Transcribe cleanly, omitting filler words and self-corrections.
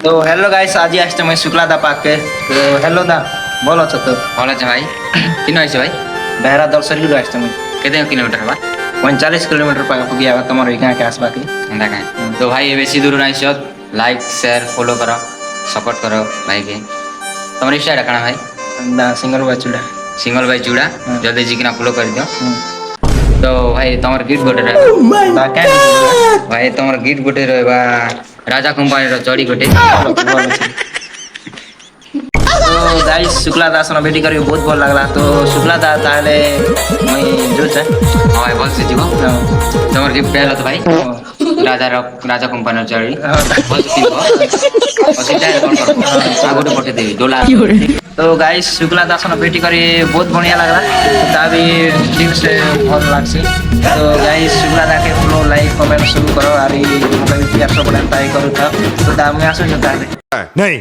তো hello guys, আজি আসছে মই শুক্লা দা পাকে। তো হ্যালো দা, বল আছো তো? ଭଲ ଅଛି ଭାଇ କିନ ହେଇଛି ଭାଇ ବେହେରା ଦର୍ଶନରୁ আসছে মই। କେତେ କିଲୋମିଟର ହେବା 45 किलोमीटर ପାଖାପାଖି ଆବା ତମର ଏଇ ଗାଁକେ আসବାକେ। ଏନ୍ତା କାଇଁ ତ ଭାଇ ବେଶୀ ଦୂର ନାଇଁ ସତ ଲାଇକ୍ ସେୟାର ଫଲୋ କର ସପୋର୍ଟ କର ଭାଇକେ ତମର ଇନଷ୍ଟାଟା କାଣା ଭାଇ ଦା ସିଙ୍ଗଲ ବାଚୁଡା। ସିଙ୍ଗଲ ଭାଇ ଚୁଡ଼ା ଜଲ୍ଦି ଯିକିନା ଫଲୋ କରିଦିଅ ହୁଁ। ତ ଭାଇ ତମର ଗିଫ୍ଟ ଗୋଟେ ରହିବ ଦା କାଇଁ ଭାଇ ତମର ଗିଫ୍ଟ ଗୋଟେ ରହିବା ରାଜା କମ୍ପାନୀର ଚଡ଼ି ଗୋଟେ ଭଲ ଅଛି। তো গাইস শুক্লা দা সঙ্গে ভেটি করি বহুত ভাল লাগলা। তো শুক্লা দা তাহলে মই যাউছে। ହଁ ଭାଇ ଭଲସେ ଯିବ ତମର ଗିଫ୍ଟ ହେଲା ତ ଭାଇ ରାଜା କମ୍ପାନୀର ଚଡ଼ି ଭଲସେ ପିନ୍ଧିବ ଅସୁବିଧା ହେଲେ କ'ଣ କରିବ ଆଉ ଗୋଟେ ପଠେଇଦେବି ଡୋଲା তো গাইস শুক্লা দা সঙ্গে ভেটি করি বহুত বঢ়িয়া লাগলা। তা भी दिल से ভাল লাগছে। তো গাইস শুক্লা দাকে ফলো লাইক কমেন্ট শুরু করো আর এই মোবাইল প্রিয়ার সব তাই করো। তো দা আমি আসুন তাহলে नहीं